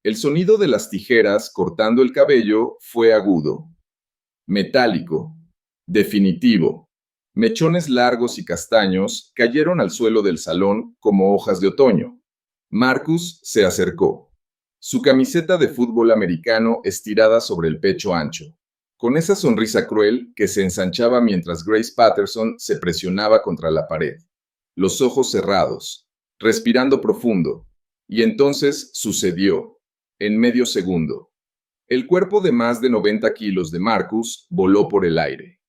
El sonido de las tijeras cortando el cabello fue agudo, metálico, definitivo. Mechones largos y castaños cayeron al suelo del salón como hojas de otoño. Marcus se acercó, su camiseta de fútbol americano estirada sobre el pecho ancho, con esa sonrisa cruel que se ensanchaba mientras Grace Patterson se presionaba contra la pared, los ojos cerrados, respirando profundo. Y entonces sucedió, en medio segundo. El cuerpo de más de 90 kilos de Marcus voló por el aire.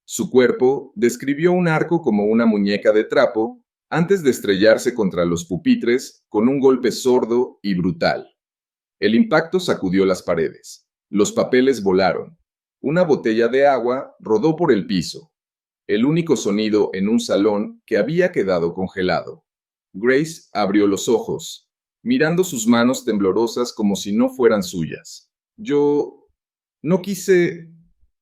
Su cuerpo describió un arco como una muñeca de trapo antes de estrellarse contra los pupitres con un golpe sordo y brutal. El impacto sacudió las paredes. Los papeles volaron. Una botella de agua rodó por el piso. El único sonido en un salón que había quedado congelado. Grace abrió los ojos, mirando sus manos temblorosas como si no fueran suyas. Yo no quise...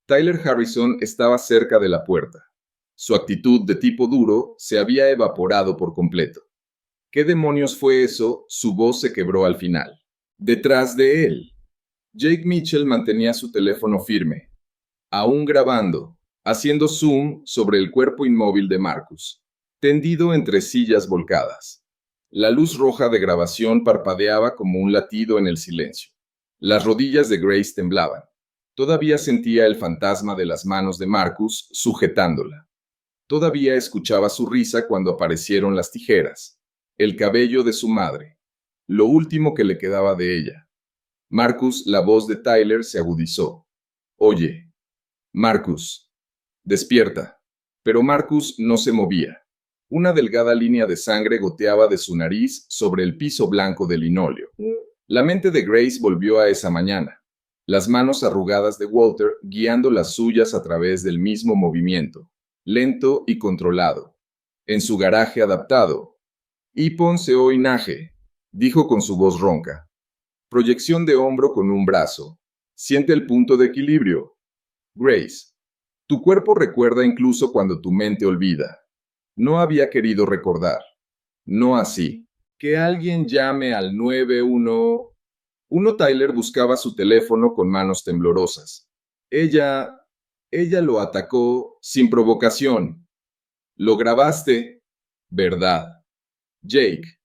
Tyler Harrison estaba cerca de la puerta. Su actitud de tipo duro se había evaporado por completo. ¿Qué demonios fue eso? Su voz se quebró al final. Detrás de él. Jake Mitchell mantenía su teléfono firme, aún grabando, haciendo zoom sobre el cuerpo inmóvil de Marcus, tendido entre sillas volcadas. La luz roja de grabación parpadeaba como un latido en el silencio. Las rodillas de Grace temblaban. Todavía sentía el fantasma de las manos de Marcus sujetándola. Todavía escuchaba su risa cuando aparecieron las tijeras, el cabello de su madre, lo último que le quedaba de ella. Marcus, la voz de Tyler se agudizó. Oye, Marcus, despierta. Pero Marcus no se movía. Una delgada línea de sangre goteaba de su nariz sobre el piso blanco de linóleo. La mente de Grace volvió a esa mañana, las manos arrugadas de Walter guiando las suyas a través del mismo movimiento, lento y controlado. En su garaje adaptado. Ippon se oinaje, dijo con su voz ronca. Proyección de hombro con un brazo. Siente el punto de equilibrio. Grace, tu cuerpo recuerda incluso cuando tu mente olvida. No había querido recordar. No así. Que alguien llame al 911. Tyler buscaba su teléfono con manos temblorosas. Ella lo atacó sin provocación. Lo grabaste, ¿verdad? Jake.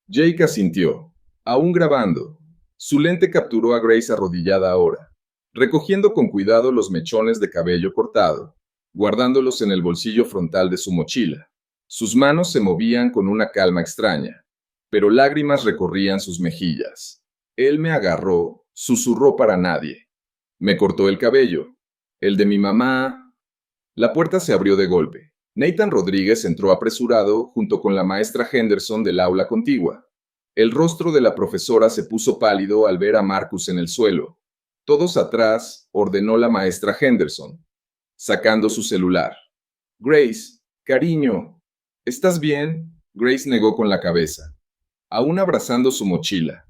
Jake asintió, aún grabando. Su lente capturó a Grace arrodillada ahora, recogiendo con cuidado los mechones de cabello cortado, guardándolos en el bolsillo frontal de su mochila. Sus manos se movían con una calma extraña, pero lágrimas recorrían sus mejillas. Él me agarró, susurró para nadie. Me cortó el cabello. El de mi mamá. La puerta se abrió de golpe. Nathan Rodríguez entró apresurado junto con la maestra Henderson del aula contigua. El rostro de la profesora se puso pálido al ver a Marcus en el suelo. Todos atrás, ordenó la maestra Henderson, sacando su celular. Grace, cariño, ¿estás bien? Grace negó con la cabeza, aún abrazando su mochila.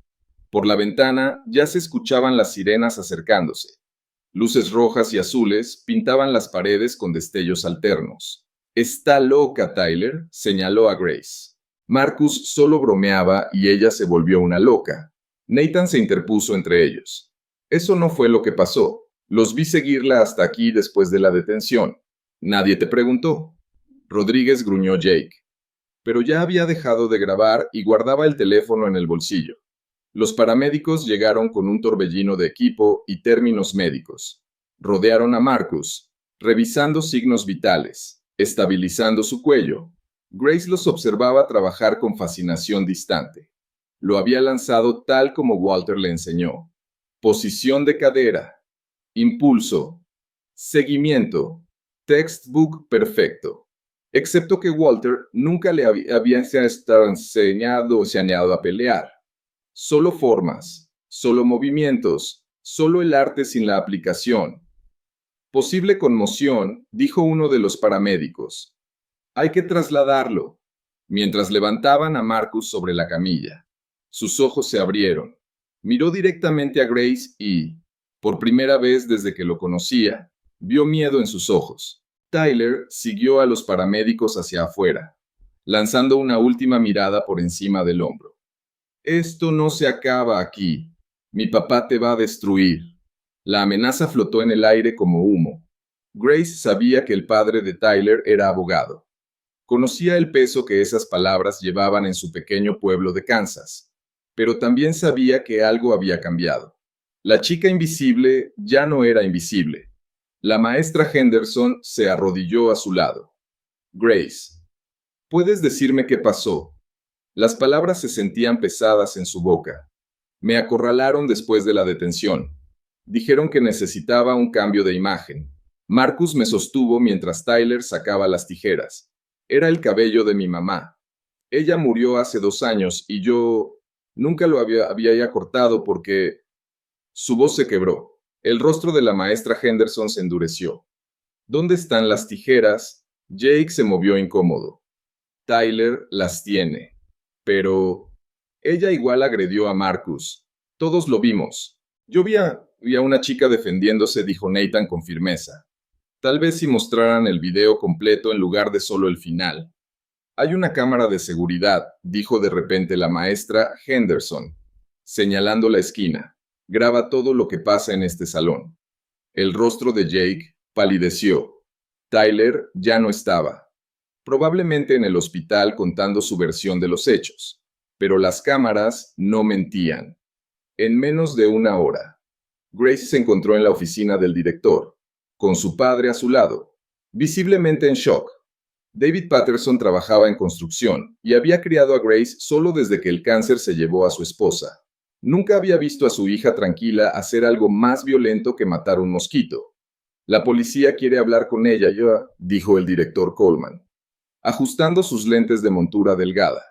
Por la ventana ya se escuchaban las sirenas acercándose. Luces rojas y azules pintaban las paredes con destellos alternos. Está loca, Tyler, señaló a Grace. Marcus solo bromeaba y ella se volvió una loca. Nathan se interpuso entre ellos. Eso no fue lo que pasó. Los vi seguirla hasta aquí después de la detención. Nadie te preguntó. Rodríguez gruñó Jake. Pero ya había dejado de grabar y guardaba el teléfono en el bolsillo. Los paramédicos llegaron con un torbellino de equipo y términos médicos. Rodearon a Marcus, revisando signos vitales, estabilizando su cuello. Grace los observaba trabajar con fascinación distante. Lo había lanzado tal como Walter le enseñó. Posición de cadera, impulso, seguimiento, textbook perfecto. Excepto que Walter nunca le había enseñado a pelear. Solo formas, solo movimientos, solo el arte sin la aplicación. Posible conmoción, dijo uno de los paramédicos. Hay que trasladarlo. Mientras levantaban a Marcus sobre la camilla. Sus ojos se abrieron. Miró directamente a Grace y, por primera vez desde que lo conocía, vio miedo en sus ojos. Tyler siguió a los paramédicos hacia afuera, lanzando una última mirada por encima del hombro. Esto no se acaba aquí. Mi papá te va a destruir. La amenaza flotó en el aire como humo. Grace sabía que el padre de Tyler era abogado. Conocía el peso que esas palabras llevaban en su pequeño pueblo de Kansas, pero también sabía que algo había cambiado. La chica invisible ya no era invisible. La maestra Henderson se arrodilló a su lado. Grace, ¿puedes decirme qué pasó? Las palabras se sentían pesadas en su boca. Me acorralaron después de la detención. Dijeron que necesitaba un cambio de imagen. Marcus me sostuvo mientras Tyler sacaba las tijeras. Era el cabello de mi mamá. Ella murió hace 2 años y yo nunca lo había ya cortado porque... Su voz se quebró. El rostro de la maestra Henderson se endureció. ¿Dónde están las tijeras? Jake se movió incómodo. Tyler las tiene. Pero... Ella igual agredió a Marcus. Todos lo vimos. Yo vi a una chica defendiéndose, dijo Nathan con firmeza. Tal vez si mostraran el video completo en lugar de solo el final. Hay una cámara de seguridad, dijo de repente la maestra Henderson, señalando la esquina. Graba todo lo que pasa en este salón. El rostro de Jake palideció. Tyler ya no estaba. Probablemente en el hospital contando su versión de los hechos. Pero las cámaras no mentían. En menos de una hora, Grace se encontró en la oficina del director, con su padre a su lado, visiblemente en shock. David Patterson trabajaba en construcción y había criado a Grace solo desde que el cáncer se llevó a su esposa. Nunca había visto a su hija tranquila hacer algo más violento que matar un mosquito. La policía quiere hablar con ella, dijo el director Coleman, ajustando sus lentes de montura delgada.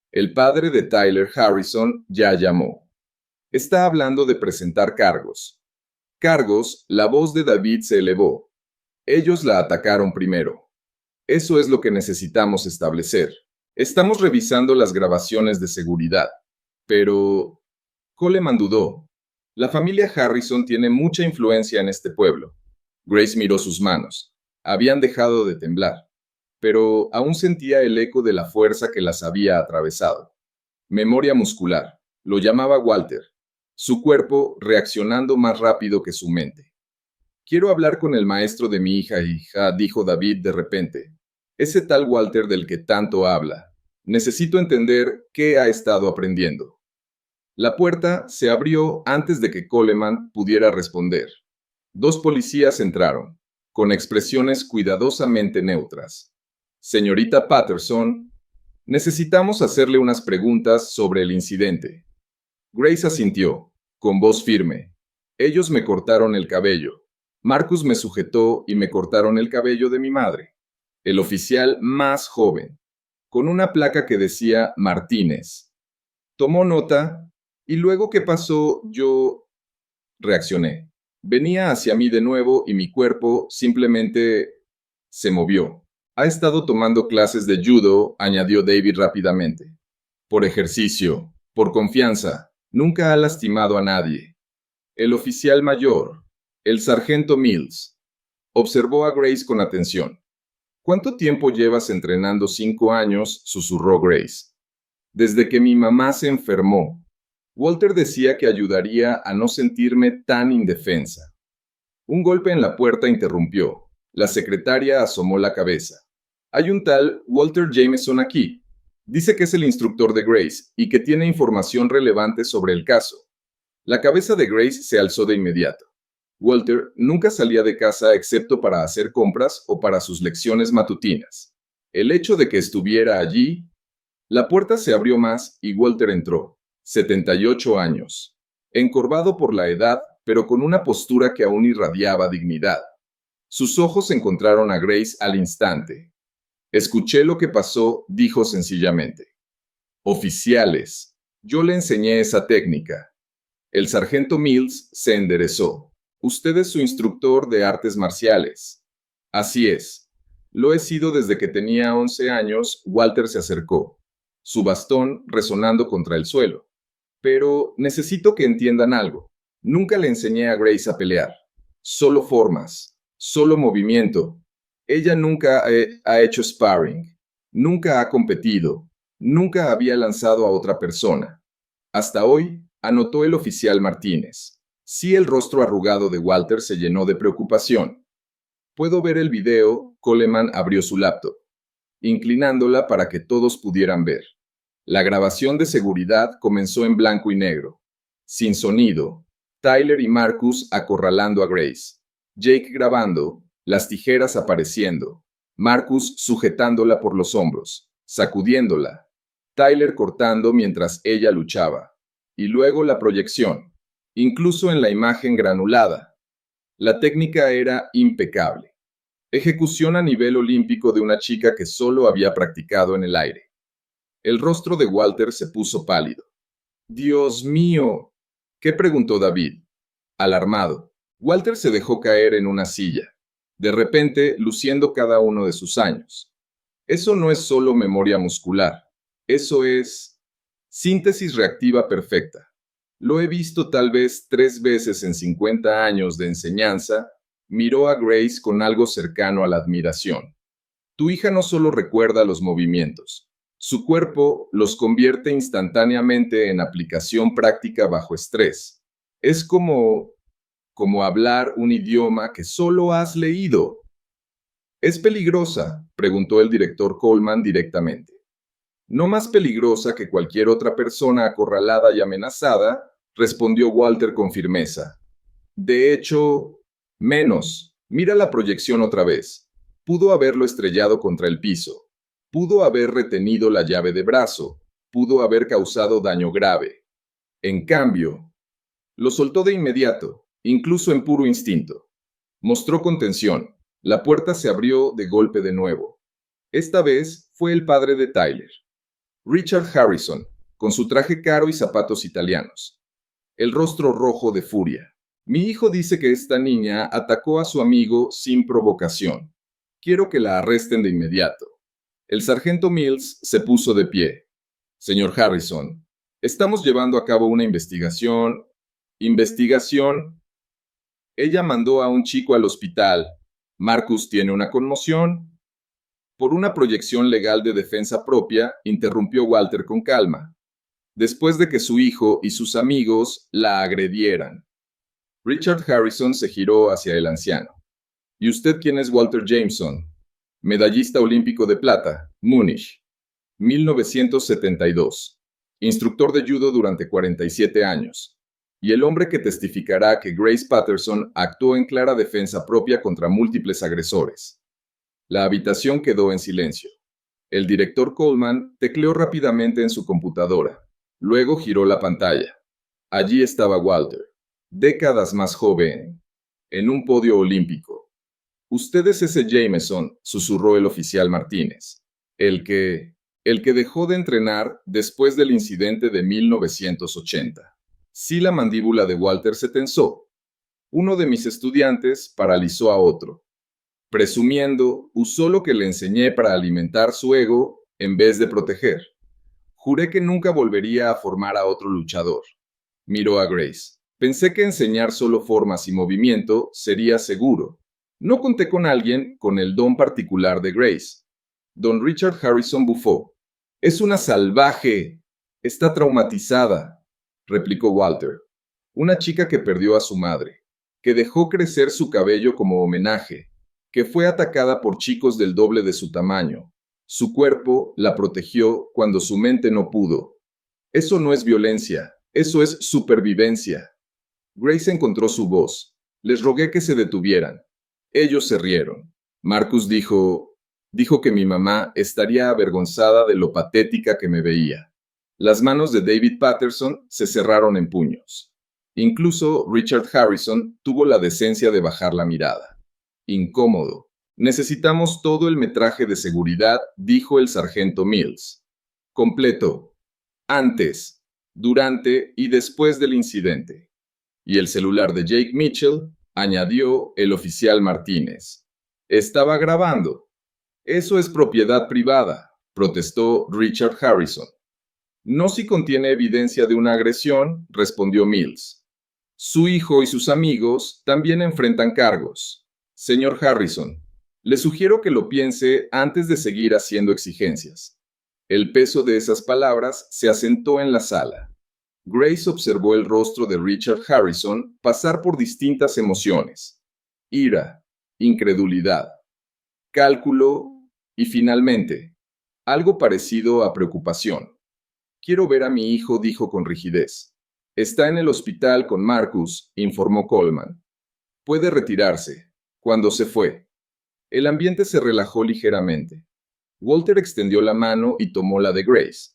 El padre de Tyler Harrison ya llamó. Está hablando de presentar cargos. Cargos, la voz de David se elevó. Ellos la atacaron primero. Eso es lo que necesitamos establecer. Estamos revisando las grabaciones de seguridad. Pero... Coleman dudó. La familia Harrison tiene mucha influencia en este pueblo. Grace miró sus manos. Habían dejado de temblar, pero aún sentía el eco de la fuerza que las había atravesado. Memoria muscular. Lo llamaba Walter. Su cuerpo reaccionando más rápido que su mente. Quiero hablar con el maestro de mi hija, dijo David de repente. Ese tal Walter del que tanto habla. Necesito entender qué ha estado aprendiendo. La puerta se abrió antes de que Coleman pudiera responder. 2 policías entraron, con expresiones cuidadosamente neutras. Señorita Patterson, necesitamos hacerle unas preguntas sobre el incidente. Grace asintió, con voz firme. Ellos me cortaron el cabello. Marcus me sujetó y me cortaron el cabello de mi madre. El oficial más joven, con una placa que decía Martínez. Tomó nota y luego que pasó yo reaccioné. Venía hacia mí de nuevo y mi cuerpo simplemente se movió. Ha estado tomando clases de judo, añadió David rápidamente. Por ejercicio, por confianza, nunca ha lastimado a nadie. El oficial mayor, el sargento Mills, observó a Grace con atención. ¿Cuánto tiempo llevas entrenando? 5 años, susurró Grace. Desde que mi mamá se enfermó. Walter decía que ayudaría a no sentirme tan indefensa. Un golpe en la puerta interrumpió. La secretaria asomó la cabeza. Hay un tal Walter Jameson aquí. Dice que es el instructor de Grace y que tiene información relevante sobre el caso. La cabeza de Grace se alzó de inmediato. Walter nunca salía de casa excepto para hacer compras o para sus lecciones matutinas. El hecho de que estuviera allí... La puerta se abrió más y Walter entró. 78 años. Encorvado por la edad, pero con una postura que aún irradiaba dignidad. Sus ojos encontraron a Grace al instante. Escuché lo que pasó, dijo sencillamente. Oficiales, yo le enseñé esa técnica. El sargento Mills se enderezó. Usted es su instructor de artes marciales. Así es. Lo he sido desde que tenía 11 años, Walter se acercó, su bastón resonando contra el suelo. Pero necesito que entiendan algo. Nunca le enseñé a Grace a pelear. Solo formas, solo movimiento. Ella nunca ha hecho sparring, nunca ha competido, nunca había lanzado a otra persona. Hasta hoy, anotó el oficial Martínez. Sí, el rostro arrugado de Walter se llenó de preocupación. Puedo ver el video. Coleman abrió su laptop, inclinándola para que todos pudieran ver. La grabación de seguridad comenzó en blanco y negro, sin sonido. Tyler y Marcus acorralando a Grace. Jake grabando, las tijeras apareciendo. Marcus sujetándola por los hombros, sacudiéndola. Tyler cortando mientras ella luchaba. Y luego la proyección, incluso en la imagen granulada. La técnica era impecable. Ejecución a nivel olímpico de una chica que solo había practicado en el aire. El rostro de Walter se puso pálido. ¡Dios mío! ¿Qué preguntó David? Alarmado, Walter se dejó caer en una silla, de repente luciendo cada uno de sus años. Eso no es solo memoria muscular, eso es síntesis reactiva perfecta. Lo he visto tal vez 3 veces en 50 años de enseñanza. Miró a Grace con algo cercano a la admiración. Tu hija no solo recuerda los movimientos, su cuerpo los convierte instantáneamente en aplicación práctica bajo estrés. Es como hablar un idioma que solo has leído. ¿Es peligrosa?, preguntó el director Coleman directamente. No más peligrosa que cualquier otra persona acorralada y amenazada, respondió Walter con firmeza. De hecho, menos. Mira la proyección otra vez. Pudo haberlo estrellado contra el piso. Pudo haber retenido la llave de brazo. Pudo haber causado daño grave. En cambio, lo soltó de inmediato, incluso en puro instinto. Mostró contención. La puerta se abrió de golpe de nuevo. Esta vez fue el padre de Tyler, Richard Harrison, con su traje caro y zapatos italianos. El rostro rojo de furia. Mi hijo dice que esta niña atacó a su amigo sin provocación. Quiero que la arresten de inmediato. El sargento Mills se puso de pie. Señor Harrison, estamos llevando a cabo una investigación. ¿Investigación? Ella mandó a un chico al hospital. Marcus tiene una conmoción. Por una proyección legal de defensa propia, interrumpió Walter con calma, después de que su hijo y sus amigos la agredieran. Richard Harrison se giró hacia el anciano. ¿Y usted quién es Walter Jameson? Medallista olímpico de plata, Múnich, 1972. Instructor de judo durante 47 años. Y el hombre que testificará que Grace Patterson actuó en clara defensa propia contra múltiples agresores. La habitación quedó en silencio. El director Coleman tecleó rápidamente en su computadora. Luego giró la pantalla. Allí estaba Walter, décadas más joven, en un podio olímpico. Usted es ese Jameson, susurró el oficial Martínez. El que dejó de entrenar después del incidente de 1980. Sí, la mandíbula de Walter se tensó. Uno de mis estudiantes paralizó a otro. Presumiendo, usó lo que le enseñé para alimentar su ego en vez de proteger. Juré que nunca volvería a formar a otro luchador. Miró a Grace. Pensé que enseñar solo formas y movimiento sería seguro. No conté con alguien con el don particular de Grace. Don Richard Harrison bufó. Es una salvaje. Está traumatizada, replicó Walter. Una chica que perdió a su madre, que dejó crecer su cabello como homenaje, que fue atacada por chicos del doble de su tamaño. Su cuerpo la protegió cuando su mente no pudo. Eso no es violencia, eso es supervivencia. Grace encontró su voz. Les rogué que se detuvieran. Ellos se rieron. Marcus dijo que mi mamá estaría avergonzada de lo patética que me veía. Las manos de David Patterson se cerraron en puños. Incluso Richard Harrison tuvo la decencia de bajar la mirada. Incómodo. Necesitamos todo el metraje de seguridad, dijo el sargento Mills. Completo. Antes, durante y después del incidente. Y el celular de Jake Mitchell, añadió el oficial Martínez. Estaba grabando. Eso es propiedad privada, protestó Richard Harrison. No si contiene evidencia de una agresión, respondió Mills. Su hijo y sus amigos también enfrentan cargos. Señor Harrison, le sugiero que lo piense antes de seguir haciendo exigencias. El peso de esas palabras se asentó en la sala. Grace observó el rostro de Richard Harrison pasar por distintas emociones: ira, incredulidad, cálculo y finalmente, algo parecido a preocupación. Quiero ver a mi hijo, dijo con rigidez. Está en el hospital con Marcus, informó Coleman. Puede retirarse. Cuando se fue, el ambiente se relajó ligeramente. Walter extendió la mano y tomó la de Grace.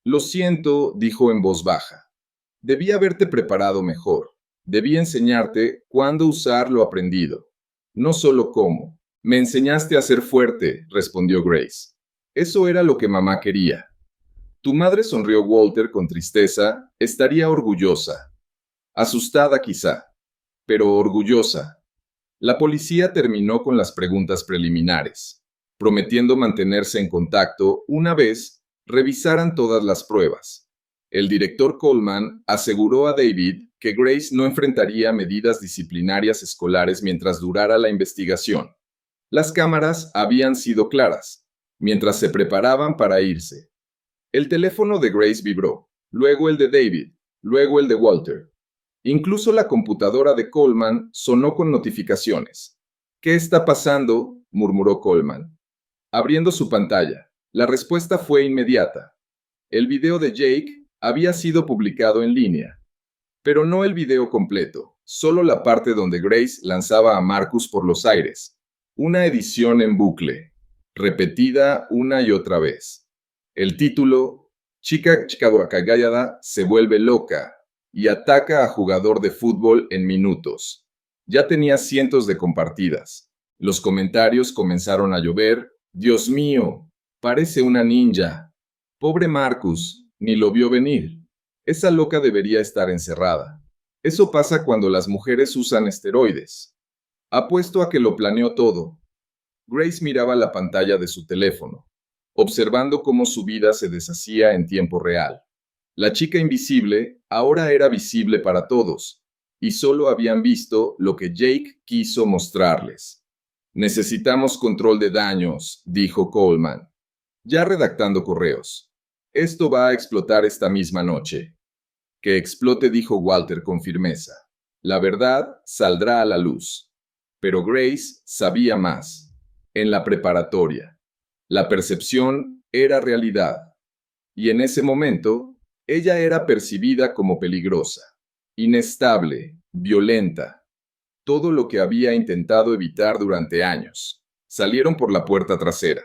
Lo siento, dijo en voz baja. Debí haberte preparado mejor. Debí enseñarte cuándo usar lo aprendido. No solo cómo. Me enseñaste a ser fuerte, respondió Grace. Eso era lo que mamá quería. Tu madre, sonrió Walter con tristeza, estaría orgullosa. Asustada quizá, pero orgullosa. La policía terminó con las preguntas preliminares, prometiendo mantenerse en contacto una vez revisaran todas las pruebas. El director Coleman aseguró a David que Grace no enfrentaría medidas disciplinarias escolares mientras durara la investigación. Las cámaras habían sido claras, mientras se preparaban para irse. El teléfono de Grace vibró, luego el de David, luego el de Walter. Incluso la computadora de Coleman sonó con notificaciones. ¿Qué está pasando?, murmuró Coleman. Abriendo su pantalla, la respuesta fue inmediata. El video de Jake había sido publicado en línea, pero no el video completo, solo la parte donde Grace lanzaba a Marcus por los aires. Una edición en bucle, repetida una y otra vez. El título, Chica Chicagoacagayada se vuelve loca y ataca a jugador de fútbol en minutos. Ya tenía cientos de compartidas. Los comentarios comenzaron a llover. Dios mío, parece una ninja. Pobre Marcus, ni lo vio venir. Esa loca debería estar encerrada. Eso pasa cuando las mujeres usan esteroides. Apuesto a que lo planeó todo. Grace miraba la pantalla de su teléfono, observando cómo su vida se deshacía en tiempo real. La chica invisible ahora era visible para todos, y solo habían visto lo que Jake quiso mostrarles. Necesitamos control de daños, dijo Coleman, ya redactando correos. Esto va a explotar esta misma noche. Que explote, dijo Walter con firmeza. La verdad saldrá a la luz. Pero Grace sabía más. En la preparatoria, la percepción era realidad. Y en ese momento, ella era percibida como peligrosa, inestable, violenta. Todo lo que había intentado evitar durante años. Salieron por la puerta trasera,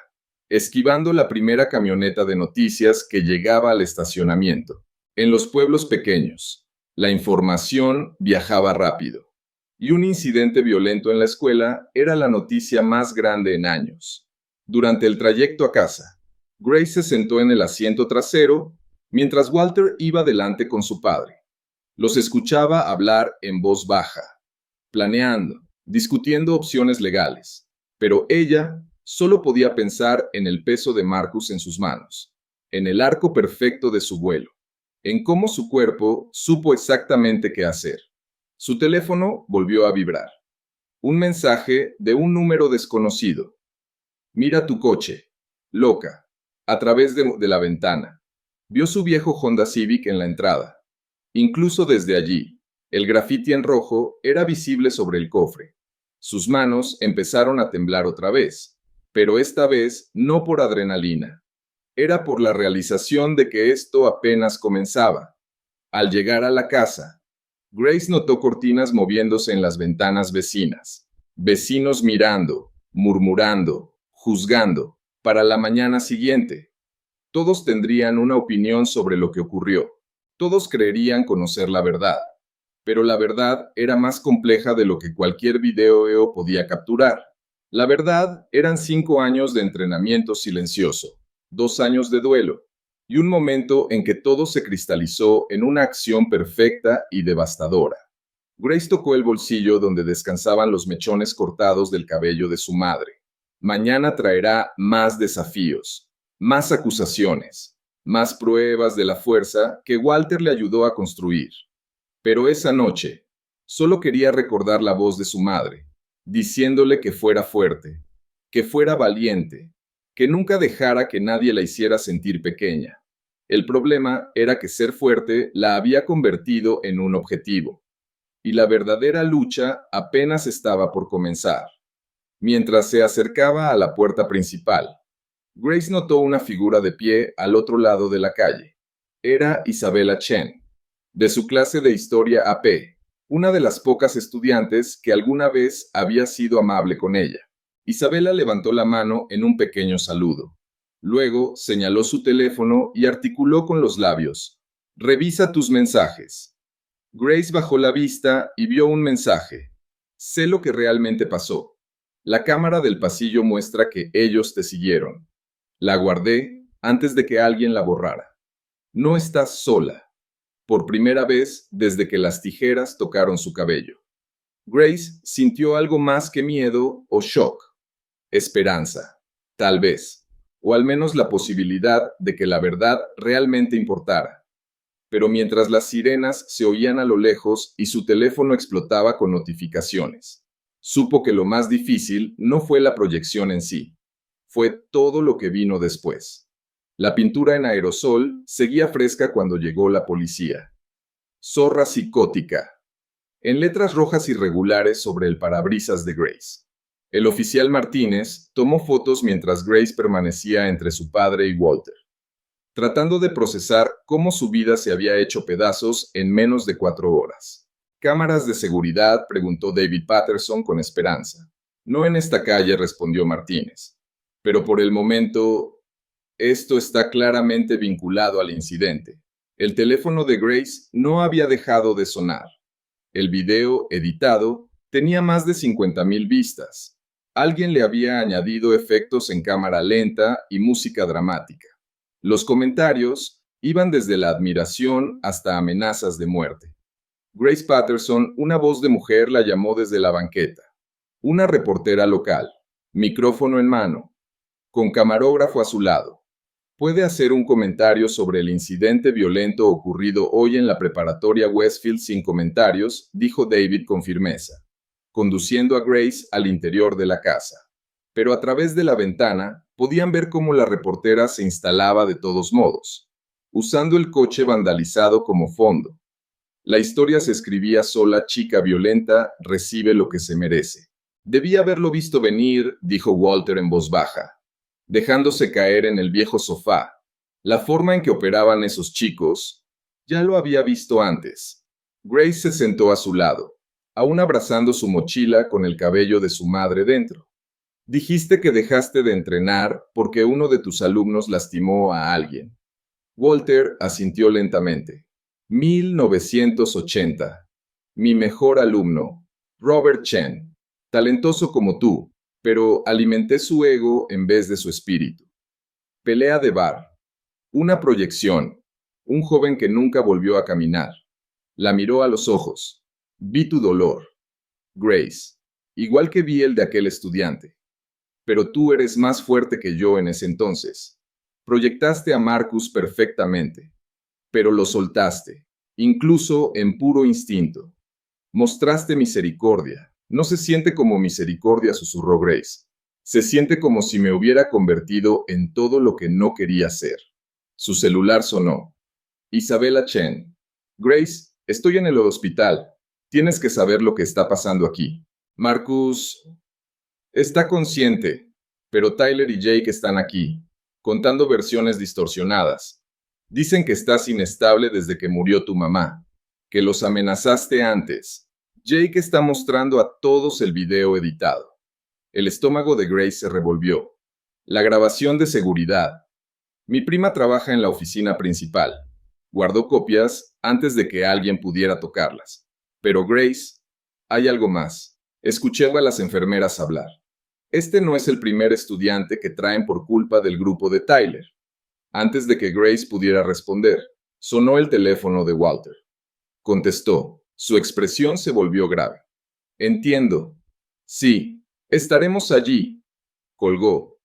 esquivando la primera camioneta de noticias que llegaba al estacionamiento. En los pueblos pequeños, la información viajaba rápido, y un incidente violento en la escuela era la noticia más grande en años. Durante el trayecto a casa, Grace se sentó en el asiento trasero, mientras Walter iba delante con su padre. Los escuchaba hablar en voz baja, planeando, discutiendo opciones legales, pero ella solo podía pensar en el peso de Marcus en sus manos, en el arco perfecto de su vuelo, en cómo su cuerpo supo exactamente qué hacer. Su teléfono volvió a vibrar. Un mensaje de un número desconocido. Mira tu coche, loca, a través de la ventana. Vio su viejo Honda Civic en la entrada. Incluso desde allí, el grafiti en rojo era visible sobre el cofre. Sus manos empezaron a temblar otra vez, pero esta vez no por adrenalina. Era por la realización de que esto apenas comenzaba. Al llegar a la casa, Grace notó cortinas moviéndose en las ventanas vecinas. Vecinos mirando, murmurando, juzgando, para la mañana siguiente. Todos tendrían una opinión sobre lo que ocurrió. Todos creerían conocer la verdad. Pero la verdad era más compleja de lo que cualquier video podía capturar. La verdad eran 5 años de entrenamiento silencioso, 2 años de duelo, y un momento en que todo se cristalizó en una acción perfecta y devastadora. Grace tocó el bolsillo donde descansaban los mechones cortados del cabello de su madre. Mañana traerá más desafíos, más acusaciones, más pruebas de la fuerza que Walter le ayudó a construir. Pero esa noche, solo quería recordar la voz de su madre, diciéndole que fuera fuerte, que fuera valiente, que nunca dejara que nadie la hiciera sentir pequeña. El problema era que ser fuerte la había convertido en un objetivo, y la verdadera lucha apenas estaba por comenzar. Mientras se acercaba a la puerta principal, Grace notó una figura de pie al otro lado de la calle. Era Isabella Chen, de su clase de Historia AP, una de las pocas estudiantes que alguna vez había sido amable con ella. Isabella levantó la mano en un pequeño saludo. Luego señaló su teléfono y articuló con los labios: «Revisa tus mensajes». Grace bajó la vista y vio un mensaje: «Sé lo que realmente pasó. La cámara del pasillo muestra que ellos te siguieron. La guardé antes de que alguien la borrara. No estás sola. Por primera vez desde que las tijeras tocaron su cabello». Grace sintió algo más que miedo o shock. Esperanza, tal vez, o al menos la posibilidad de que la verdad realmente importara. Pero mientras las sirenas se oían a lo lejos y su teléfono explotaba con notificaciones, supo que lo más difícil no fue la proyección en sí, fue todo lo que vino después. La pintura en aerosol seguía fresca cuando llegó la policía. «Zorra psicótica», en letras rojas irregulares sobre el parabrisas de Grace. El oficial Martínez tomó fotos mientras Grace permanecía entre su padre y Walter, tratando de procesar cómo su vida se había hecho pedazos en menos de 4 horas. «¿Cámaras de seguridad?», preguntó David Patterson con esperanza. «No en esta calle», respondió Martínez. «Pero por el momento, esto está claramente vinculado al incidente». El teléfono de Grace no había dejado de sonar. El video, editado, tenía más de 50,000 vistas. Alguien le había añadido efectos en cámara lenta y música dramática. Los comentarios iban desde la admiración hasta amenazas de muerte. Grace Patterson, una voz de mujer, la llamó desde la banqueta. Una reportera local, micrófono en mano, con camarógrafo a su lado. «¿Puede hacer un comentario sobre el incidente violento ocurrido hoy en la preparatoria Westfield?» «Sin comentarios», dijo David con firmeza, conduciendo a Grace al interior de la casa. Pero a través de la ventana podían ver cómo la reportera se instalaba de todos modos, usando el coche vandalizado como fondo. La historia se escribía sola: «Chica violenta recibe lo que se merece». «Debía haberlo visto venir», dijo Walter en voz baja, dejándose caer en el viejo sofá. La forma en que operaban esos chicos, ya lo había visto antes. Grace se sentó a su lado, aún abrazando su mochila con el cabello de su madre dentro. «Dijiste que dejaste de entrenar porque uno de tus alumnos lastimó a alguien». Walter asintió lentamente. 1980. Mi mejor alumno, Robert Chen, talentoso como tú, pero alimenté su ego en vez de su espíritu. Pelea de bar. Una proyección. Un joven que nunca volvió a caminar. La miró a los ojos. Vi tu dolor, Grace, igual que vi el de aquel estudiante. Pero tú eres más fuerte que yo en ese entonces. Proyectaste a Marcus perfectamente, pero lo soltaste, incluso en puro instinto. Mostraste misericordia. «No se siente como misericordia», susurró Grace. «Se siente como si me hubiera convertido en todo lo que no quería ser». Su celular sonó. «Isabella Chen». «Grace, estoy en el hospital. Tienes que saber lo que está pasando aquí. Marcus está consciente, pero Tyler y Jake están aquí, contando versiones distorsionadas. Dicen que estás inestable desde que murió tu mamá, que los amenazaste antes. Jake está mostrando a todos el video editado». El estómago de Grace se revolvió. «La grabación de seguridad. Mi prima trabaja en la oficina principal. Guardó copias antes de que alguien pudiera tocarlas. Pero Grace, hay algo más». Escuché a las enfermeras hablar. «Este no es el primer estudiante que traen por culpa del grupo de Tyler». Antes de que Grace pudiera responder, sonó el teléfono de Walter. Contestó. Su expresión se volvió grave. «Entiendo. Sí, estaremos allí». Colgó.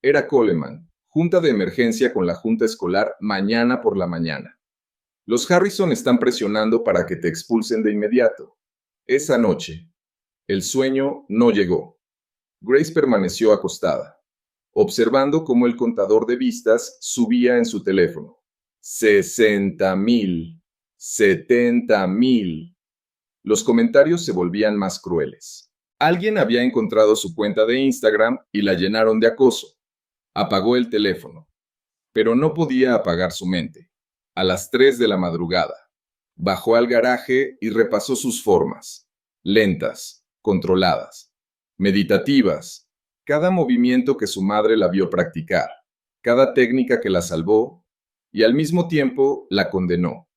Era Coleman. «Junta de emergencia con la junta escolar mañana por la mañana. Los Harrison están presionando para que te expulsen de inmediato». Esa noche, el sueño no llegó. Grace permaneció acostada, observando cómo el contador de vistas subía en su teléfono. 60,000. 70,000. Los comentarios se volvían más crueles. Alguien había encontrado su cuenta de Instagram y la llenaron de acoso. Apagó el teléfono, pero no podía apagar su mente. A las 3 de la madrugada, bajó al garaje y repasó sus formas. Lentas, controladas, meditativas. Cada movimiento que su madre la vio practicar, cada técnica que la salvó y al mismo tiempo la condenó.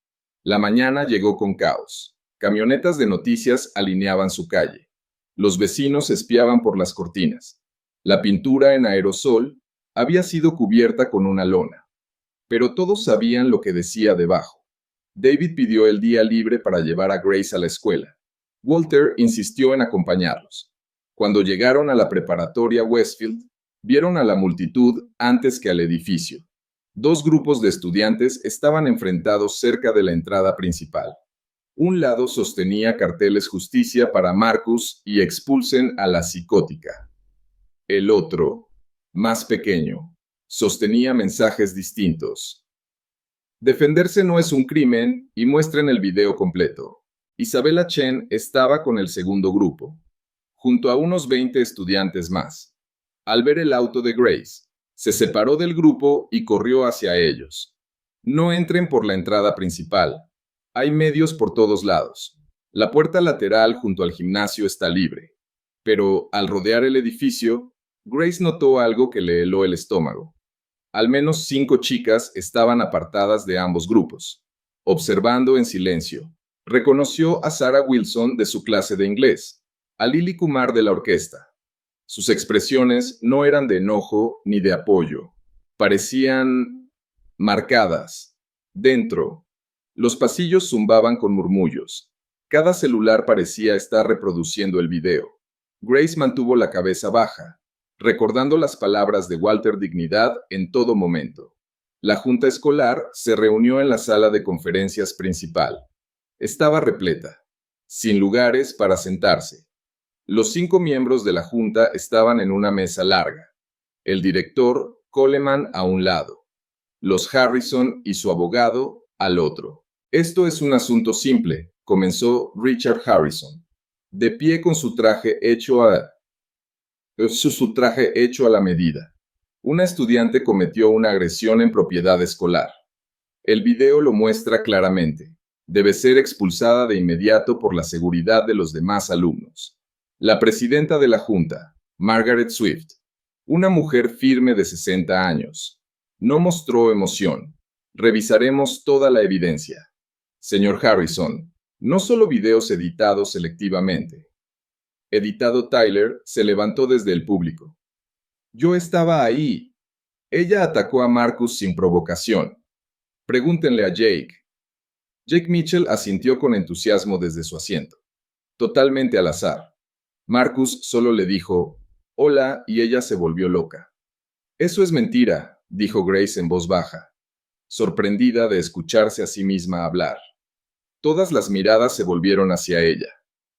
La mañana llegó con caos. Camionetas de noticias alineaban su calle. Los vecinos espiaban por las cortinas. La pintura en aerosol había sido cubierta con una lona, pero todos sabían lo que decía debajo. David pidió el día libre para llevar a Grace a la escuela. Walter insistió en acompañarlos. Cuando llegaron a la preparatoria Westfield, vieron a la multitud antes que al edificio. Dos grupos de estudiantes estaban enfrentados cerca de la entrada principal. Un lado sostenía carteles justicia para Marcus y expulsen a la psicótica. El otro, más pequeño, sostenía mensajes distintos. Defenderse no es un crimen y muestren el video completo. Isabella Chen estaba con el segundo grupo, junto a unos 20 estudiantes más. Al ver el auto de Grace, se separó del grupo y corrió hacia ellos. No entren por la entrada principal. Hay medios por todos lados. La puerta lateral junto al gimnasio está libre. Pero al rodear el edificio, Grace notó algo que le heló el estómago. Al menos 5 chicas estaban apartadas de ambos grupos, observando en silencio. Reconoció a Sarah Wilson de su clase de inglés, a Lily Kumar de la orquesta. Sus expresiones no eran de enojo ni de apoyo. Parecían marcadas. Dentro, los pasillos zumbaban con murmullos. Cada celular parecía estar reproduciendo el video. Grace mantuvo la cabeza baja, recordando las palabras de Walter Dignidad en todo momento. La junta escolar se reunió en la sala de conferencias principal. Estaba repleta, sin lugares para sentarse. Los 5 miembros de la junta estaban en una mesa larga. El director, Coleman, a un lado. Los Harrison y su abogado, al otro. Esto es un asunto simple, comenzó Richard Harrison, de pie con su traje hecho a la medida. Una estudiante cometió una agresión en propiedad escolar. El video lo muestra claramente. Debe ser expulsada de inmediato por la seguridad de los demás alumnos. La presidenta de la junta, Margaret Swift, una mujer firme de 60 años, no mostró emoción. Revisaremos toda la evidencia. Señor Harrison, no solo videos editados selectivamente. Editado. Tyler se levantó desde el público. Yo estaba ahí. Ella atacó a Marcus sin provocación. Pregúntenle a Jake. Jake Mitchell asintió con entusiasmo desde su asiento. Totalmente al azar. Marcus solo le dijo, hola, y ella se volvió loca. Eso es mentira, dijo Grace en voz baja, sorprendida de escucharse a sí misma hablar. Todas las miradas se volvieron hacia ella.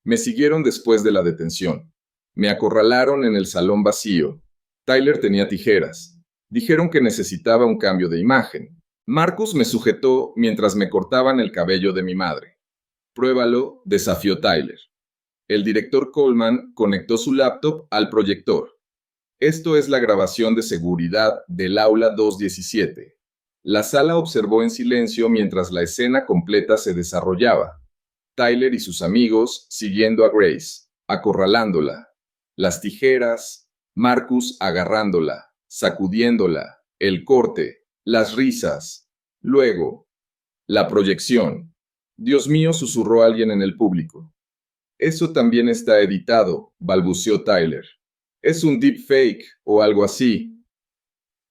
Me siguieron después de la detención. Me acorralaron en el salón vacío. Tyler tenía tijeras. Dijeron que necesitaba un cambio de imagen. Marcus me sujetó mientras me cortaban el cabello de mi madre. Pruébalo, desafió Tyler. El director Coleman conectó su laptop al proyector. Esto es la grabación de seguridad del aula 217. La sala observó en silencio mientras la escena completa se desarrollaba. Tyler y sus amigos siguiendo a Grace, acorralándola. Las tijeras, Marcus agarrándola, sacudiéndola, el corte, las risas. Luego, la proyección. Dios mío, susurró alguien en el público. Eso también está editado, balbuceó Tyler. Es un deepfake o algo así.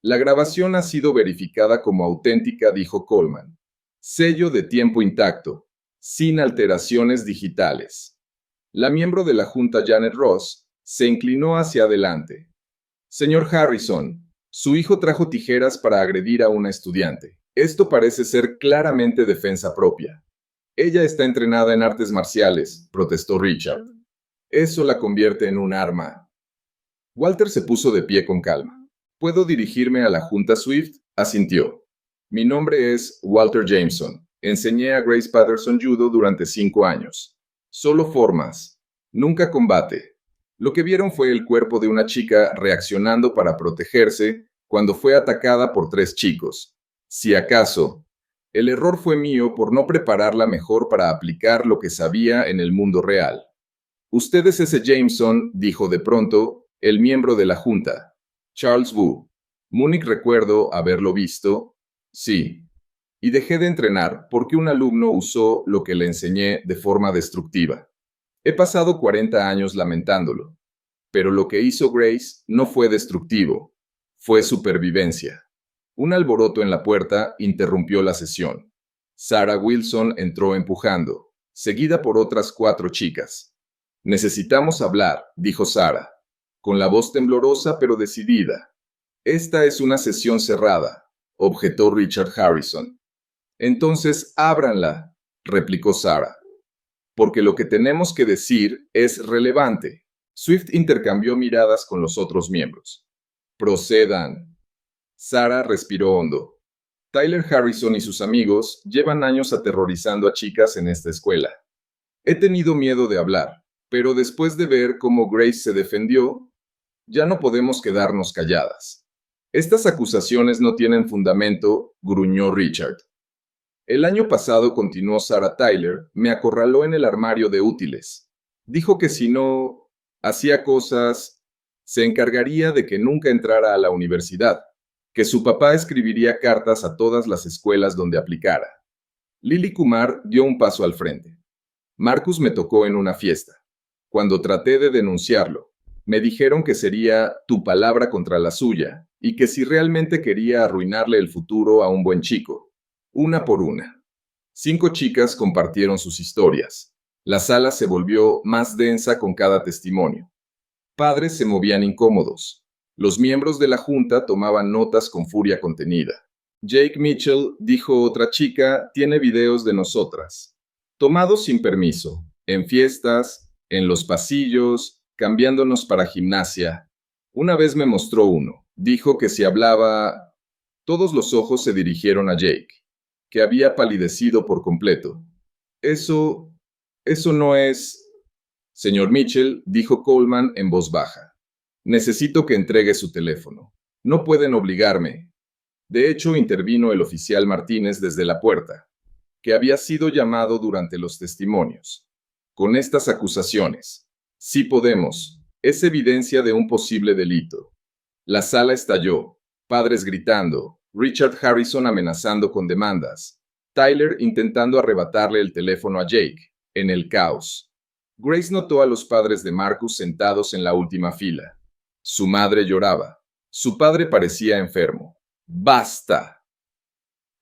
La grabación ha sido verificada como auténtica, dijo Coleman. Sello de tiempo intacto, sin alteraciones digitales. La miembro de la junta Janet Ross se inclinó hacia adelante. Señor Harrison, su hijo trajo tijeras para agredir a una estudiante. Esto parece ser claramente defensa propia. Ella está entrenada en artes marciales, protestó Richard. Eso la convierte en un arma. Walter se puso de pie con calma. ¿Puedo dirigirme a la junta Swift? Asintió. Mi nombre es Walter Jameson. Enseñé a Grace Patterson judo durante 5 años. Solo formas. Nunca combate. Lo que vieron fue el cuerpo de una chica reaccionando para protegerse cuando fue atacada por 3 chicos. Si acaso, el error fue mío por no prepararla mejor para aplicar lo que sabía en el mundo real. Usted es ese Jameson, dijo de pronto, el miembro de la junta. Charles Wu. Múnich recuerdo haberlo visto. Sí. Y dejé de entrenar porque un alumno usó lo que le enseñé de forma destructiva. He pasado 40 años lamentándolo. Pero lo que hizo Grace no fue destructivo. Fue supervivencia. Un alboroto en la puerta interrumpió la sesión. Sarah Wilson entró empujando, seguida por otras 4 chicas. Necesitamos hablar, dijo Sarah, con la voz temblorosa pero decidida. Esta es una sesión cerrada, objetó Richard Harrison. Entonces, ábranla, replicó Sarah. Porque lo que tenemos que decir es relevante. Swift intercambió miradas con los otros miembros. Procedan. Sarah respiró hondo. Tyler Harrison y sus amigos llevan años aterrorizando a chicas en esta escuela. He tenido miedo de hablar, pero después de ver cómo Grace se defendió, ya no podemos quedarnos calladas. Estas acusaciones no tienen fundamento, gruñó Richard. El año pasado, continuó Sarah Tyler, me acorraló en el armario de útiles. Dijo que si no hacía cosas, se encargaría de que nunca entrara a la universidad, que su papá escribiría cartas a todas las escuelas donde aplicara. Lily Kumar dio un paso al frente. Marcus me tocó en una fiesta. Cuando traté de denunciarlo, me dijeron que sería tu palabra contra la suya y que si realmente quería arruinarle el futuro a un buen chico. Una por una. 5 chicas compartieron sus historias. La sala se volvió más densa con cada testimonio. Padres se movían incómodos. Los miembros de la junta tomaban notas con furia contenida. Jake Mitchell, dijo otra chica, tiene videos de nosotras. Tomados sin permiso, en fiestas, en los pasillos, cambiándonos para gimnasia. Una vez me mostró uno. Dijo que si hablaba... Todos los ojos se dirigieron a Jake, que había palidecido por completo. Eso no es... Señor Mitchell, dijo Coleman en voz baja. Necesito que entregue su teléfono. No pueden obligarme. De hecho, intervino el oficial Martínez desde la puerta, que había sido llamado durante los testimonios. Con estas acusaciones, sí podemos. Es evidencia de un posible delito. La sala estalló. Padres gritando. Richard Harrison amenazando con demandas. Tyler intentando arrebatarle el teléfono a Jake. En el caos. Grace notó a los padres de Marcus sentados en la última fila. Su madre lloraba. Su padre parecía enfermo. ¡Basta!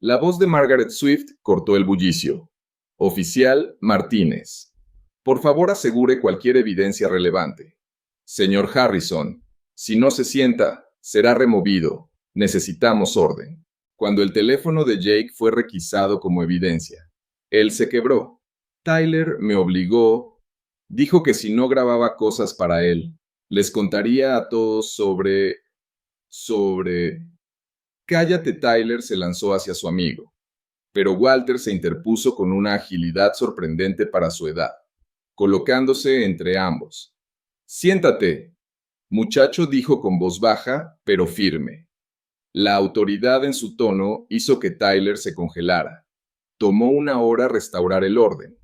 La voz de Margaret Swift cortó el bullicio. Oficial Martínez. Por favor, asegure cualquier evidencia relevante. Señor Harrison, si no se sienta, será removido. Necesitamos orden. Cuando el teléfono de Jake fue requisado como evidencia, él se quebró. Tyler me obligó. Dijo que si no grababa cosas para él, les contaría a todos sobre... Cállate, Tyler se lanzó hacia su amigo. Pero Walter se interpuso con una agilidad sorprendente para su edad, colocándose entre ambos. Siéntate, muchacho, dijo con voz baja, pero firme. La autoridad en su tono hizo que Tyler se congelara. Tomó una hora restaurar el orden.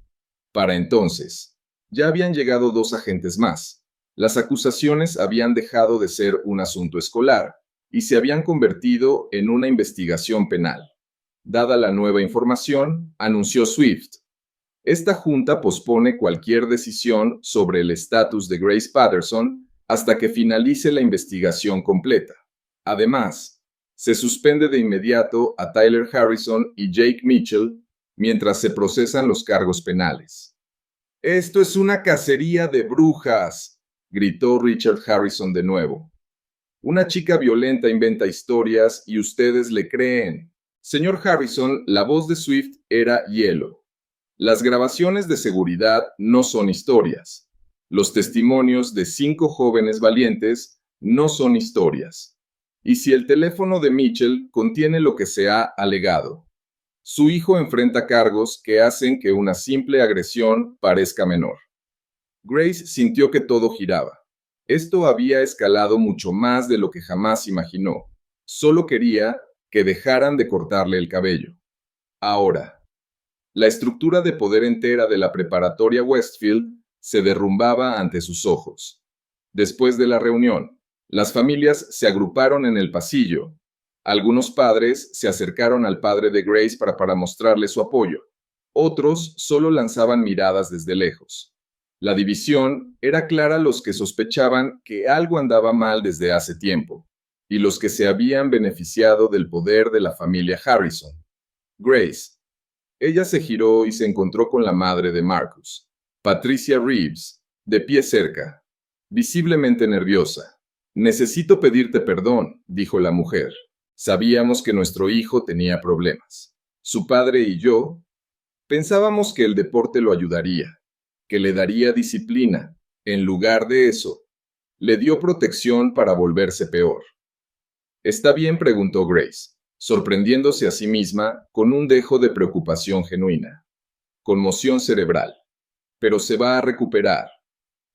Para entonces, ya habían llegado 2 agentes más. Las acusaciones habían dejado de ser un asunto escolar y se habían convertido en una investigación penal. Dada la nueva información, anunció Swift, esta junta pospone cualquier decisión sobre el estatus de Grace Patterson hasta que finalice la investigación completa. Además, se suspende de inmediato a Tyler Harrison y Jake Mitchell mientras se procesan los cargos penales. «Esto es una cacería de brujas», gritó Richard Harrison de nuevo. «Una chica violenta inventa historias y ustedes le creen». Señor Harrison, la voz de Swift era hielo. Las grabaciones de seguridad no son historias. Los testimonios de 5 jóvenes valientes no son historias. ¿Y si el teléfono de Mitchell contiene lo que se ha alegado? Su hijo enfrenta cargos que hacen que una simple agresión parezca menor. Grace sintió que todo giraba. Esto había escalado mucho más de lo que jamás imaginó. Solo quería que dejaran de cortarle el cabello. Ahora, la estructura de poder entera de la preparatoria Westfield se derrumbaba ante sus ojos. Después de la reunión, las familias se agruparon en el pasillo. Algunos padres se acercaron al padre de Grace para mostrarle su apoyo. Otros solo lanzaban miradas desde lejos. La división era clara: los que sospechaban que algo andaba mal desde hace tiempo, y los que se habían beneficiado del poder de la familia Harrison. Grace. Ella se giró y se encontró con la madre de Marcus, Patricia Reeves, de pie cerca, visiblemente nerviosa. «Necesito pedirte perdón», dijo la mujer. «Sabíamos que nuestro hijo tenía problemas. Su padre y yo pensábamos que el deporte lo ayudaría, que le daría disciplina. En lugar de eso, le dio protección para volverse peor». «¿Está bien?», preguntó Grace, sorprendiéndose a sí misma con un dejo de preocupación genuina. «Conmoción cerebral. Pero se va a recuperar».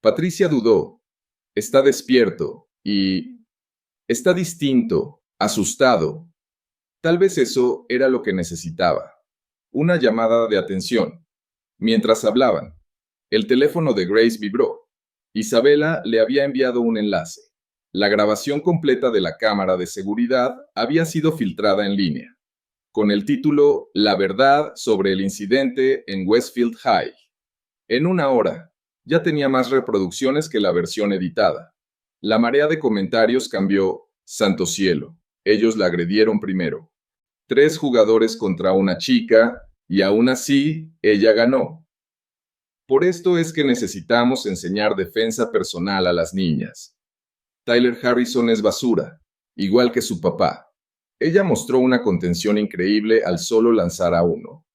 Patricia dudó. «Está despierto y está distinto, asustado». Tal vez eso era lo que necesitaba. Una llamada de atención. Mientras hablaban, el teléfono de Grace vibró. Isabela le había enviado un enlace. La grabación completa de la cámara de seguridad había sido filtrada en línea, con el título «La verdad sobre el incidente en Westfield High». En una hora, ya tenía más reproducciones que la versión editada. La marea de comentarios cambió. «Santo cielo, ellos la agredieron primero. 3 jugadores contra una chica, y aún así, ella ganó. Por esto es que necesitamos enseñar defensa personal a las niñas. Tyler Harrison es basura, igual que su papá». Ella mostró una contención increíble al solo lanzar a uno.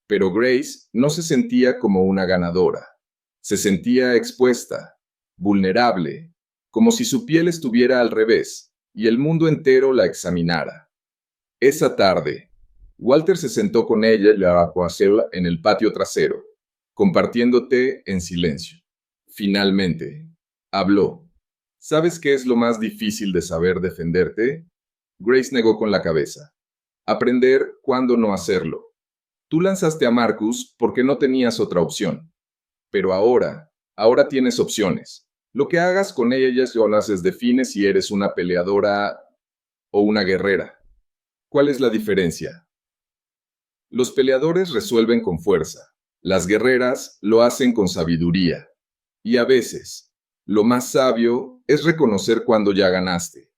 Pero Grace no se sentía como una ganadora. Se sentía expuesta, vulnerable, como si su piel estuviera al revés y el mundo entero la examinara. Esa tarde, Walter se sentó con ella y la acuacela en el patio trasero, compartiendo té en silencio. Finalmente, habló. «¿Sabes qué es lo más difícil de saber defenderte?». Grace negó con la cabeza. «Aprender cuándo no hacerlo. Tú lanzaste a Marcus porque no tenías otra opción. Pero ahora tienes opciones. Lo que hagas con ellas Jonas define si eres una peleadora o una guerrera». «¿Cuál es la diferencia?». «Los peleadores resuelven con fuerza. Las guerreras lo hacen con sabiduría. Y a veces, lo más sabio es reconocer cuando ya ganaste».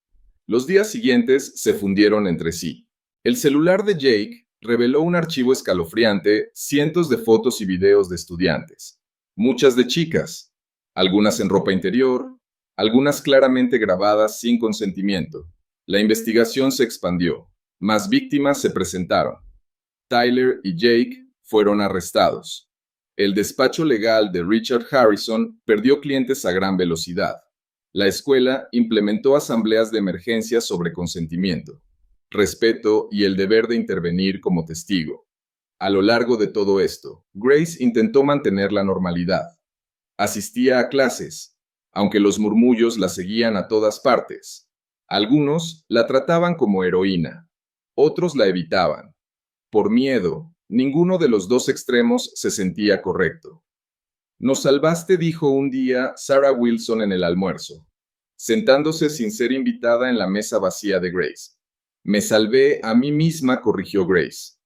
Los días siguientes se fundieron entre sí. El celular de Jake reveló un archivo escalofriante: cientos de fotos y videos de estudiantes. Muchas de chicas, algunas en ropa interior, algunas claramente grabadas sin consentimiento. La investigación se expandió. Más víctimas se presentaron. Tyler y Jake fueron arrestados. El despacho legal de Richard Harrison perdió clientes a gran velocidad. La escuela implementó asambleas de emergencia sobre consentimiento, respeto y el deber de intervenir como testigo. A lo largo de todo esto, Grace intentó mantener la normalidad. Asistía a clases, aunque los murmullos la seguían a todas partes. Algunos la trataban como heroína, otros la evitaban. Por miedo, ninguno de los dos extremos se sentía correcto. «Nos salvaste», dijo un día Sarah Wilson en el almuerzo, sentándose sin ser invitada en la mesa vacía de Grace. «Me salvé a mí misma», corrigió Grace.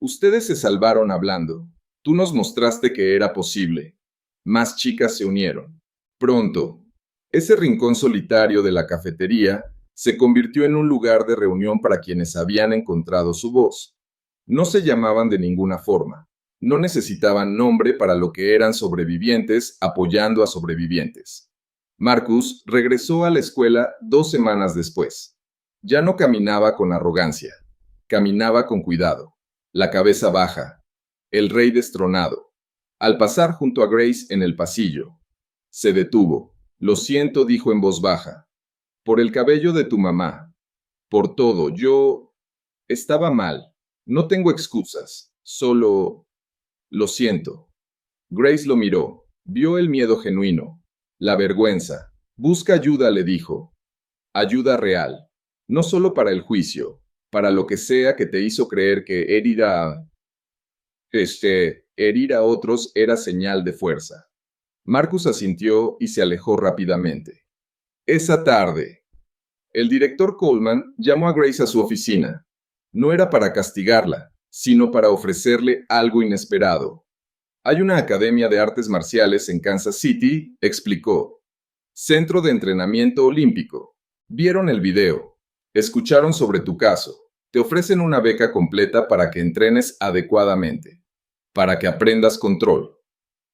«Ustedes se salvaron hablando. Tú nos mostraste que era posible». Más chicas se unieron. Pronto, ese rincón solitario de la cafetería se convirtió en un lugar de reunión para quienes habían encontrado su voz. No se llamaban de ninguna forma. No necesitaban nombre para lo que eran: sobrevivientes apoyando a sobrevivientes. Marcus regresó a la escuela 2 semanas después. Ya no caminaba con arrogancia. Caminaba con cuidado, la cabeza baja, el rey destronado. Al pasar junto a Grace en el pasillo, se detuvo. «Lo siento», dijo en voz baja. «Por el cabello de tu mamá». Por todo, yo estaba mal. No tengo excusas. Solo... Lo siento. Grace lo miró. Vio el miedo genuino. La vergüenza. Busca ayuda, le dijo. Ayuda real. No solo para el juicio, para lo que sea que te hizo creer que herir a otros era señal de fuerza. Marcus asintió y se alejó rápidamente. Esa tarde, el director Coleman llamó a Grace a su oficina. No era para castigarla, sino para ofrecerle algo inesperado. Hay una academia de artes marciales en Kansas City, explicó. Centro de entrenamiento olímpico. Vieron el video. Escucharon sobre tu caso. Te ofrecen una beca completa para que entrenes adecuadamente. Para que aprendas control.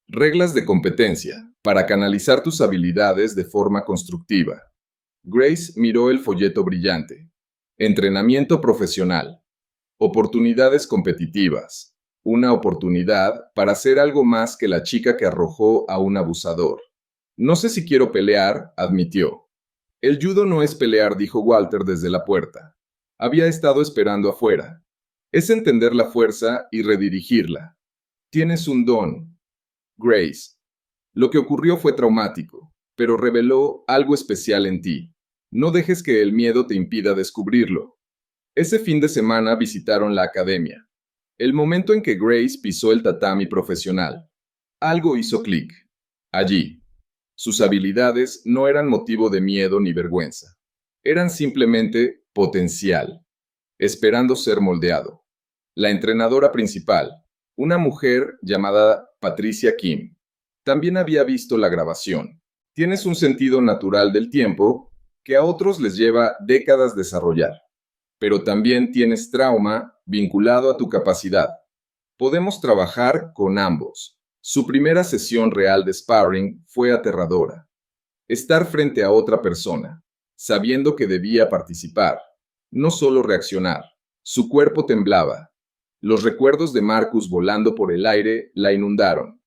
Reglas de competencia. Para canalizar tus habilidades de forma constructiva. Grace miró el folleto brillante. Entrenamiento profesional. Oportunidades competitivas. Una oportunidad para ser algo más que la chica que arrojó a un abusador. No sé si quiero pelear, admitió. El judo no es pelear, dijo Walter desde la puerta. Había estado esperando afuera. Es entender la fuerza y redirigirla. Tienes un don, Grace. Lo que ocurrió fue traumático, pero reveló algo especial en ti. No dejes que el miedo te impida descubrirlo. Ese fin de semana visitaron la academia. El momento en que Grace pisó el tatami profesional. Algo hizo clic. Allí. Sus habilidades no eran motivo de miedo ni vergüenza. Eran simplemente potencial, esperando ser moldeado. La entrenadora principal, una mujer llamada Patricia Kim, también había visto la grabación. Tienes un sentido natural del tiempo que a otros les lleva décadas desarrollar, pero también tienes trauma vinculado a tu capacidad. Podemos trabajar con ambos. Su primera sesión real de sparring fue aterradora. Estar frente a otra persona, sabiendo que debía participar, no solo reaccionar. Su cuerpo temblaba. Los recuerdos de Marcus volando por el aire la inundaron.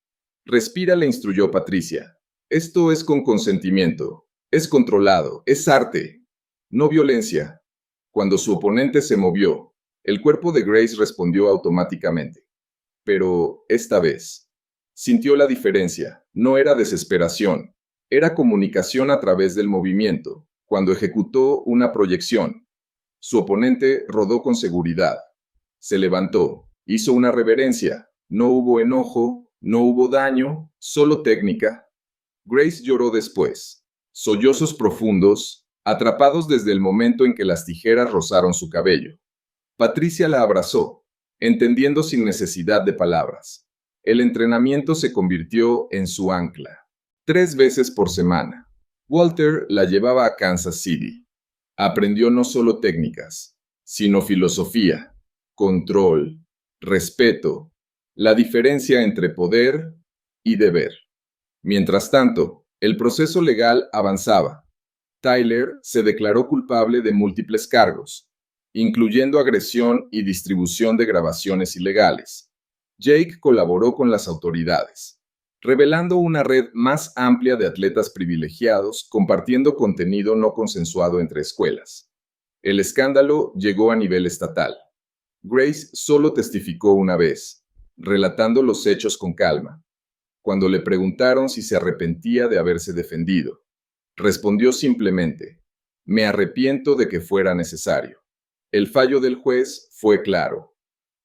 Respira, le instruyó Patricia. Esto es con consentimiento. Es controlado. Es arte. No violencia. Cuando su oponente se movió, el cuerpo de Grace respondió automáticamente. Pero esta vez, sintió la diferencia. No era desesperación. Era comunicación a través del movimiento, cuando ejecutó una proyección. Su oponente rodó con seguridad. Se levantó, hizo una reverencia. No hubo enojo, no hubo daño, solo técnica. Grace lloró después. Sollozos profundos, atrapados desde el momento en que las tijeras rozaron su cabello. Patricia la abrazó, entendiendo sin necesidad de palabras. El entrenamiento se convirtió en su ancla. 3 veces por semana. Walter la llevaba a Kansas City. Aprendió no solo técnicas, sino filosofía, control, respeto, la diferencia entre poder y deber. Mientras tanto, el proceso legal avanzaba. Tyler se declaró culpable de múltiples cargos, incluyendo agresión y distribución de grabaciones ilegales. Jake colaboró con las autoridades, revelando una red más amplia de atletas privilegiados compartiendo contenido no consensuado entre escuelas. El escándalo llegó a nivel estatal. Grace solo testificó una vez, relatando los hechos con calma. Cuando le preguntaron si se arrepentía de haberse defendido, respondió simplemente, me arrepiento de que fuera necesario. El fallo del juez fue claro.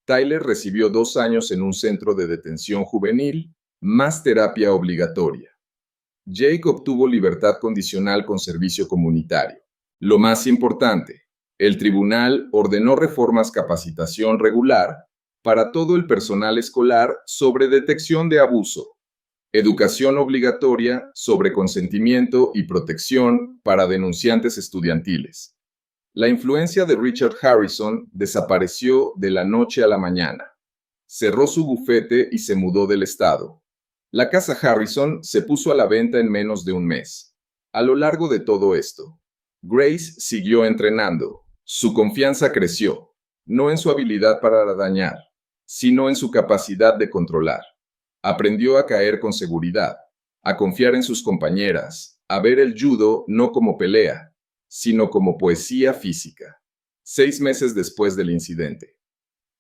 Tyler recibió 2 años en un centro de detención juvenil, más terapia obligatoria. Jake obtuvo libertad condicional con servicio comunitario. Lo más importante, el tribunal ordenó reformas capacitación regular para todo el personal escolar sobre detección de abuso, educación obligatoria sobre consentimiento y protección para denunciantes estudiantiles. La influencia de Richard Harrison desapareció de la noche a la mañana. Cerró su bufete y se mudó del estado. La casa Harrison se puso a la venta en menos de un mes. A lo largo de todo esto, Grace siguió entrenando. Su confianza creció, no en su habilidad para dañar, sino en su capacidad de controlar. Aprendió a caer con seguridad, a confiar en sus compañeras, a ver el judo no como pelea, sino como poesía física. 6 meses después del incidente.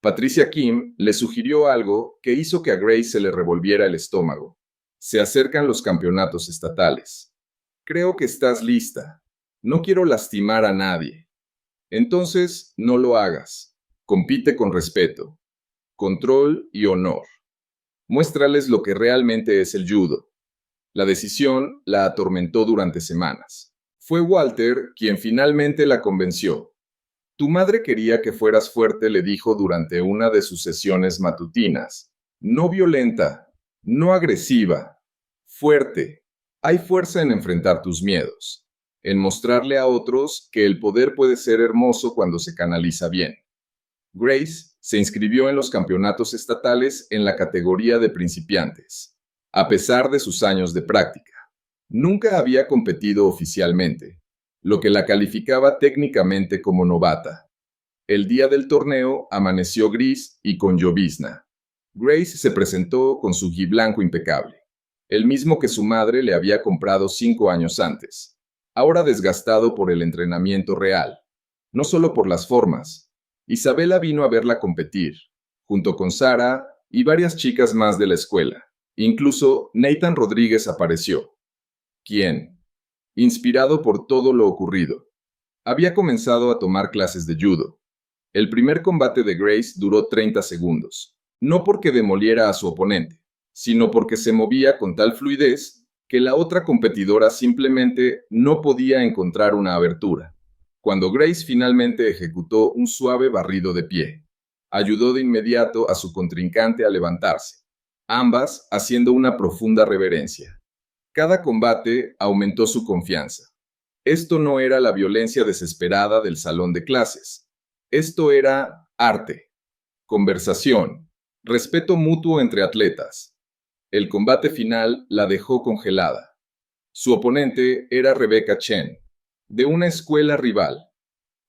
Patricia Kim le sugirió algo que hizo que a Grace se le revolviera el estómago. Se acercan los campeonatos estatales. Creo que estás lista. No quiero lastimar a nadie. Entonces, no lo hagas. Compite con respeto, control y honor. Muéstrales lo que realmente es el judo. La decisión la atormentó durante semanas. Fue Walter quien finalmente la convenció. Tu madre quería que fueras fuerte, le dijo durante una de sus sesiones matutinas. No violenta, no agresiva, fuerte. Hay fuerza en enfrentar tus miedos, en mostrarle a otros que el poder puede ser hermoso cuando se canaliza bien. Grace se inscribió en los campeonatos estatales en la categoría de principiantes, a pesar de sus años de práctica. Nunca había competido oficialmente, lo que la calificaba técnicamente como novata. El día del torneo amaneció gris y con llovizna. Grace se presentó con su gi blanco impecable, el mismo que su madre le había comprado 5 años antes, ahora desgastado por el entrenamiento real, no solo por las formas. Isabela vino a verla competir, junto con Sara y varias chicas más de la escuela. Incluso Nathan Rodríguez apareció, quien, inspirado por todo lo ocurrido, había comenzado a tomar clases de judo. El primer combate de Grace duró 30 segundos, no porque demoliera a su oponente, sino porque se movía con tal fluidez que la otra competidora simplemente no podía encontrar una abertura. Cuando Grace finalmente ejecutó un suave barrido de pie, ayudó de inmediato a su contrincante a levantarse, ambas haciendo una profunda reverencia. Cada combate aumentó su confianza. Esto no era la violencia desesperada del salón de clases. Esto era arte, conversación, respeto mutuo entre atletas. El combate final la dejó congelada. Su oponente era Rebecca Chen, de una escuela rival.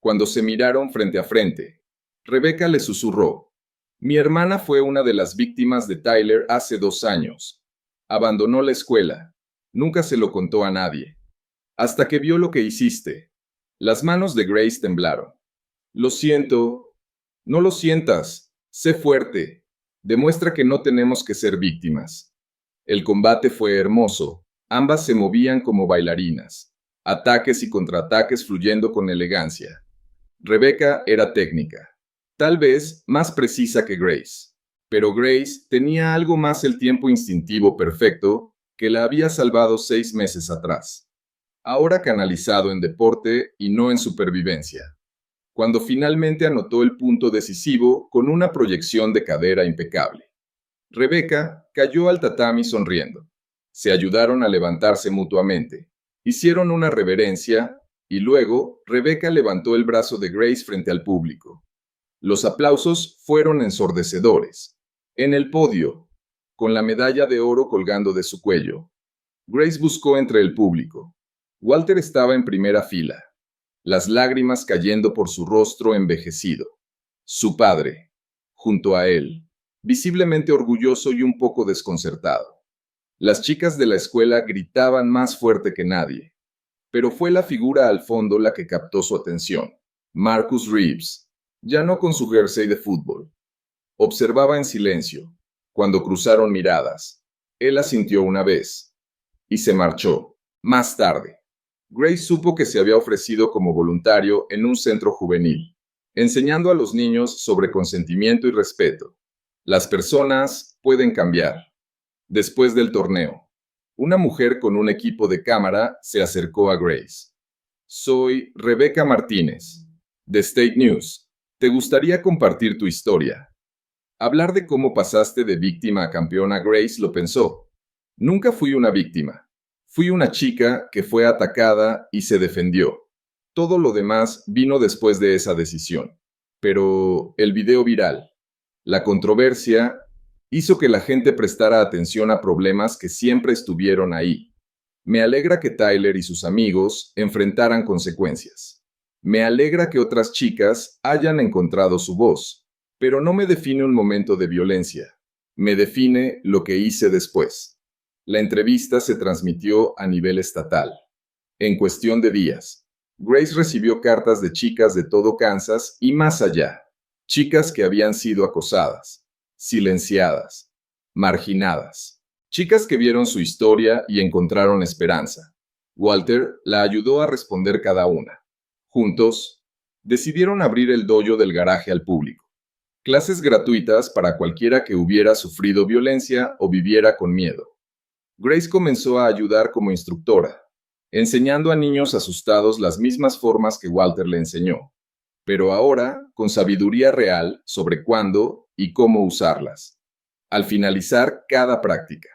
Cuando se miraron frente a frente, Rebecca le susurró: Mi hermana fue una de las víctimas de Tyler hace 2 años. Abandonó la escuela. Nunca se lo contó a nadie. Hasta que vio lo que hiciste. Las manos de Grace temblaron. Lo siento. No lo sientas. Sé fuerte. Demuestra que no tenemos que ser víctimas. El combate fue hermoso. Ambas se movían como bailarinas. Ataques y contraataques fluyendo con elegancia. Rebecca era técnica. Tal vez más precisa que Grace. Pero Grace tenía algo más, el tiempo instintivo perfecto que la había salvado 6 meses atrás. Ahora canalizado en deporte y no en supervivencia. Cuando finalmente anotó el punto decisivo con una proyección de cadera impecable. Rebecca cayó al tatami sonriendo. Se ayudaron a levantarse mutuamente. Hicieron una reverencia y luego Rebecca levantó el brazo de Grace frente al público. Los aplausos fueron ensordecedores. En el podio, con la medalla de oro colgando de su cuello, Grace buscó entre el público. Walter estaba en primera fila, las lágrimas cayendo por su rostro envejecido. Su padre, junto a él, visiblemente orgulloso y un poco desconcertado. Las chicas de la escuela gritaban más fuerte que nadie, pero fue la figura al fondo la que captó su atención. Marcus Reeves, ya no con su jersey de fútbol. Observaba en silencio. Cuando cruzaron miradas, él asintió una vez y se marchó. Más tarde, Grace supo que se había ofrecido como voluntario en un centro juvenil, enseñando a los niños sobre consentimiento y respeto. Las personas pueden cambiar. Después del torneo, una mujer con un equipo de cámara se acercó a Grace. Soy Rebecca Martínez, de State News. ¿Te gustaría compartir tu historia? Hablar de cómo pasaste de víctima a campeona. Grace lo pensó. Nunca fui una víctima. Fui una chica que fue atacada y se defendió. Todo lo demás vino después de esa decisión. Pero el video viral, la controversia, hizo que la gente prestara atención a problemas que siempre estuvieron ahí. Me alegra que Tyler y sus amigos enfrentaran consecuencias. Me alegra que otras chicas hayan encontrado su voz. Pero no me define un momento de violencia. Me define lo que hice después. La entrevista se transmitió a nivel estatal. En cuestión de días, Grace recibió cartas de chicas de todo Kansas y más allá. Chicas que habían sido acosadas, silenciadas, marginadas. Chicas que vieron su historia y encontraron esperanza. Walter la ayudó a responder cada una. Juntos, decidieron abrir el dojo del garaje al público. Clases gratuitas para cualquiera que hubiera sufrido violencia o viviera con miedo. Grace comenzó a ayudar como instructora, enseñando a niños asustados las mismas formas que Walter le enseñó, pero ahora con sabiduría real sobre cuándo y cómo usarlas. Al finalizar cada práctica,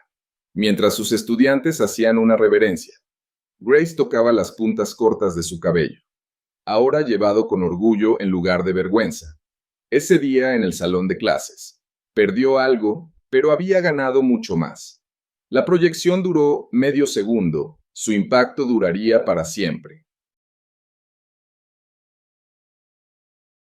mientras sus estudiantes hacían una reverencia, Grace tocaba las puntas cortas de su cabello, ahora llevado con orgullo en lugar de vergüenza. Ese día en el salón de clases, perdió algo, pero había ganado mucho más. La proyección duró medio segundo, su impacto duraría para siempre.